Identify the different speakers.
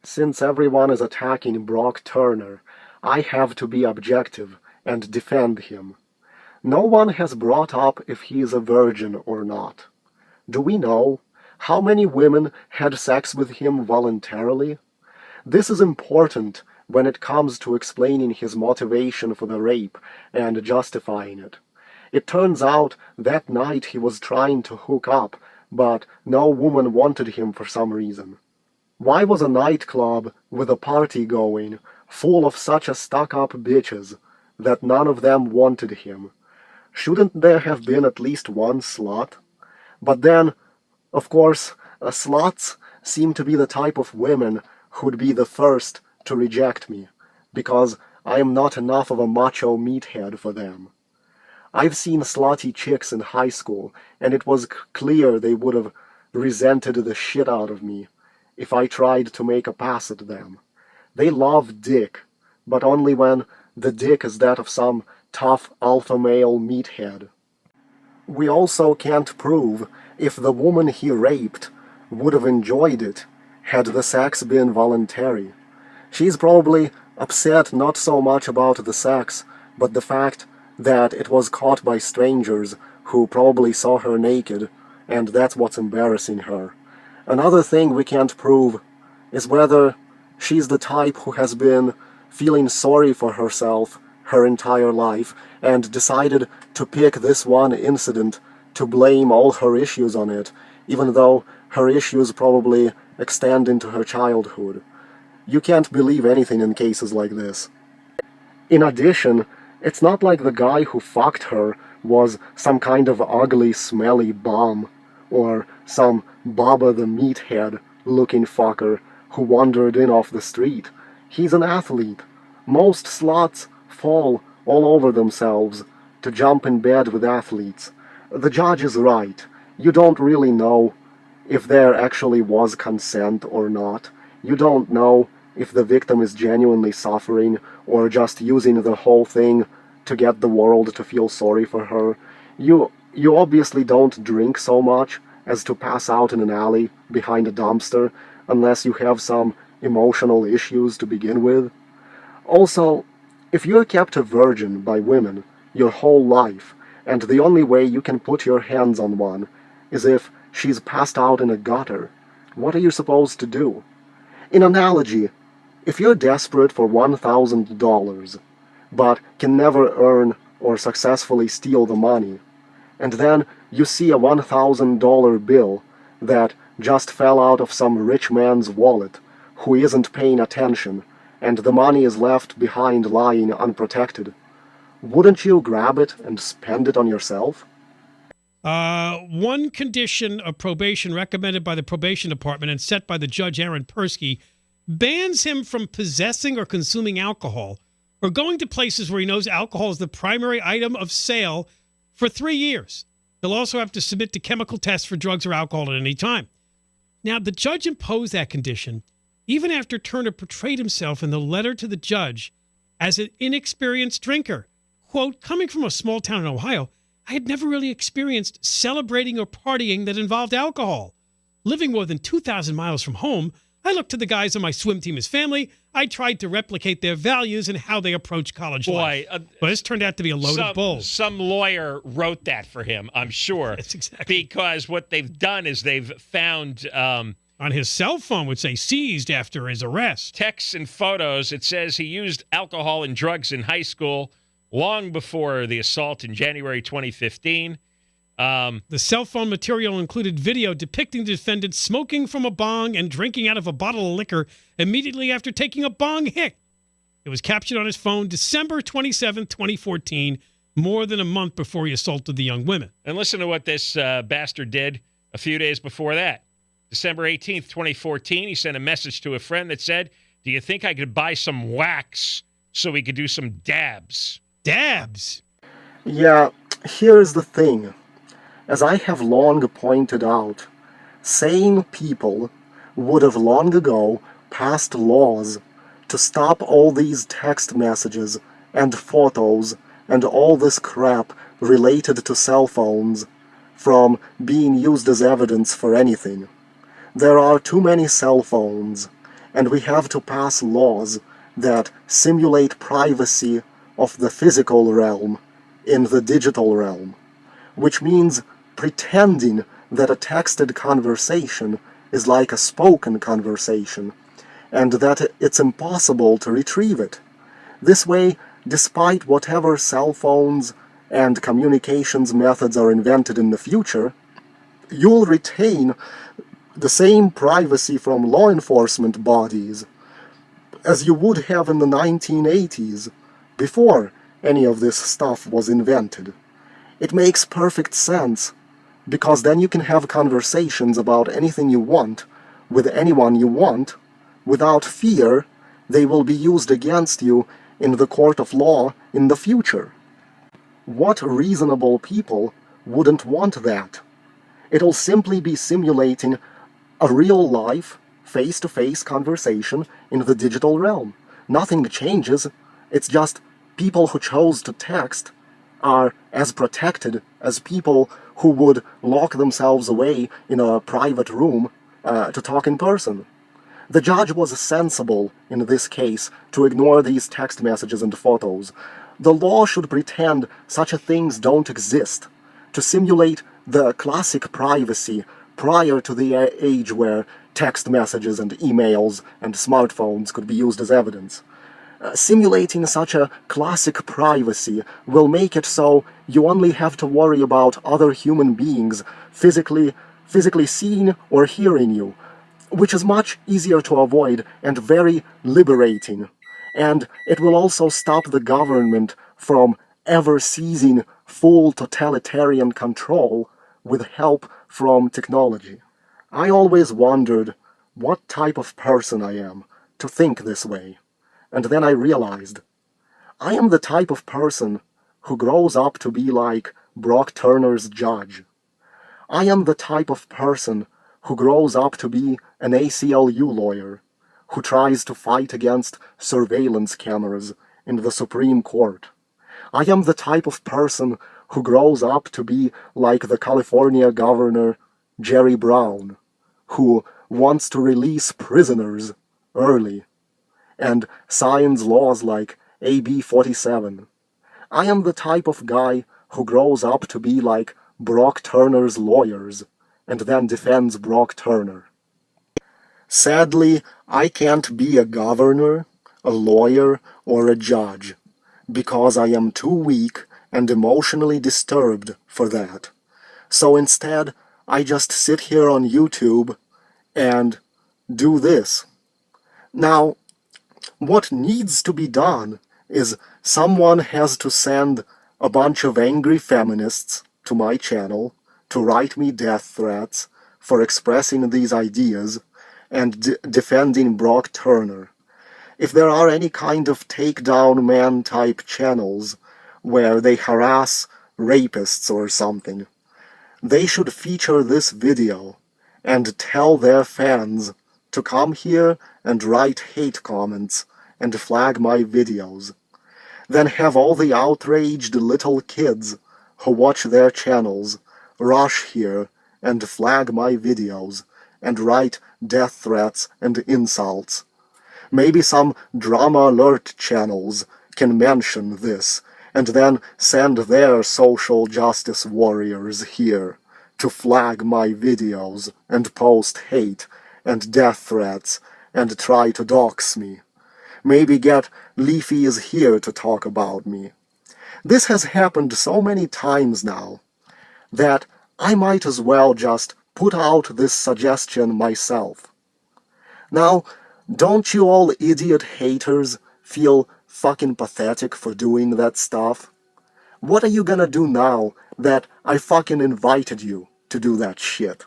Speaker 1: Since everyone is attacking Brock Turner, I have to be objective and defend him. No one has brought up if he is a virgin or not. Do we know how many women had sex with him voluntarily? This is important when it comes to explaining his motivation for the rape and justifying it. It turns out that night he was trying to hook up, but no woman wanted him for some reason. Why was a nightclub with a party going, full of such a stuck-up bitches, that none of them wanted him? Shouldn't there have been at least one slut? But then, of course, sluts seem to be the type of women who'd be the first to reject me, because I am not enough of a macho meathead for them. I've seen slutty chicks in high school, and it was clear they would have resented the shit out of me if I tried to make a pass at them. They love dick, but only when the dick is that of some tough alpha male meathead. We also can't prove if the woman he raped would have enjoyed it had the sex been voluntary. She's probably upset not so much about the sex, but the fact that it was caught by strangers who probably saw her naked, and that's what's embarrassing her. Another thing we can't prove is whether she's the type who has been feeling sorry for herself her entire life and decided to pick this one incident to blame all her issues on it, even though her issues probably extend into her childhood. You can't believe anything in cases like this. In addition, it's not like the guy who fucked her was some kind of ugly, smelly bum, or some Baba the Meathead looking fucker who wandered in off the street. He's an athlete. Most sluts fall all over themselves to jump in bed with athletes. The judge is right. You don't really know if there actually was consent or not. You don't know if the victim is genuinely suffering or just using the whole thing to get the world to feel sorry for her. You obviously don't drink so much as to pass out in an alley behind a dumpster unless you have some emotional issues to begin with. Also, if you're kept a virgin by women your whole life, and the only way you can put your hands on one is if she's passed out in a gutter, what are you supposed to do? In analogy, if you're desperate for $1,000, but can never earn or successfully steal the money, and then you see a $1,000 bill that just fell out of some rich man's wallet who isn't paying attention, and the money is left behind lying unprotected, wouldn't you grab it and spend it on yourself?
Speaker 2: One condition of probation recommended by the probation department and set by the judge Aaron Persky bans him from possessing or consuming alcohol or going to places where he knows alcohol is the primary item of sale for 3 years. He'll also have to submit to chemical tests for drugs or alcohol at any time. Now, the judge imposed that condition even after Turner portrayed himself in the letter to the judge as an inexperienced drinker. Quote, coming from a small town in Ohio, I had never really experienced celebrating or partying that involved alcohol. Living more than 2,000 miles from home, I looked to the guys on my swim team as family. I tried to replicate their values and how they approach college life. But this turned out to be a load of bull.
Speaker 3: Some lawyer wrote that for him, I'm sure.
Speaker 2: That's exactly.
Speaker 3: Because what they've done is they've found...
Speaker 2: on his cell phone, which they seized after his arrest.
Speaker 3: Texts and photos. It says he used alcohol and drugs in high school long before the assault in January 2015.
Speaker 2: The cell phone material included video depicting the defendant smoking from a bong and drinking out of a bottle of liquor immediately after taking a bong hit. It was captured on his phone December 27, 2014, more than a month before he assaulted the young women.
Speaker 3: And listen to what this bastard did a few days before that. December 18th, 2014, he sent a message to a friend that said, do you think I could buy some wax so we could do some dabs?
Speaker 2: Dabs?
Speaker 1: Yeah, here's the thing. As I have long pointed out, sane people would have long ago passed laws to stop all these text messages and photos and all this crap related to cell phones from being used as evidence for anything. There are too many cell phones, and we have to pass laws that simulate privacy of the physical realm in the digital realm, which means pretending that a texted conversation is like a spoken conversation, and that it's impossible to retrieve it. This way, despite whatever cell phones and communications methods are invented in the future, you'll retain the same privacy from law enforcement bodies as you would have in the 1980s, before any of this stuff was invented. It makes perfect sense, because then you can have conversations about anything you want, with anyone you want, without fear they will be used against you in the court of law in the future. What reasonable people wouldn't want that? It'll simply be simulating a real-life, face-to-face conversation in the digital realm. Nothing changes, it's just people who chose to text are as protected as people who would lock themselves away in a private room to talk in person. The judge was sensible in this case to ignore these text messages and photos. The law should pretend such things don't exist, to simulate the classic privacy prior to the age where text messages and emails and smartphones could be used as evidence. Simulating such a classic privacy will make it so you only have to worry about other human beings physically seeing or hearing you, which is much easier to avoid and very liberating. And it will also stop the government from ever seizing full totalitarian control with help from technology. I always wondered what type of person I am to think this way. And then I realized, I am the type of person who grows up to be like Brock Turner's judge. I am the type of person who grows up to be an ACLU lawyer, who tries to fight against surveillance cameras in the Supreme Court. I am the type of person who grows up to be like the California governor Jerry Brown, who wants to release prisoners early and signs laws like AB 47. I am the type of guy who grows up to be like Brock Turner's lawyers and then defends Brock Turner. Sadly, I can't be a governor, a lawyer, or a judge, because I am too weak and emotionally disturbed for that. So instead, I just sit here on YouTube and do this. Now, what needs to be done is someone has to send a bunch of angry feminists to my channel to write me death threats for expressing these ideas and defending Brock Turner. If there are any kind of takedown man type channels where they harass rapists or something, they should feature this video and tell their fans to come here and write hate comments and flag my videos. Then have all the outraged little kids who watch their channels rush here and flag my videos and write death threats and insults. Maybe some drama alert channels can mention this and then send their social justice warriors here to flag my videos and post hate and death threats and try to dox me. Maybe get Leafy's here to talk about me. This has happened so many times now that I might as well just put out this suggestion myself. Now, don't you all idiot haters feel fucking pathetic for doing that stuff? What are you gonna do now that I fucking invited you to do that shit?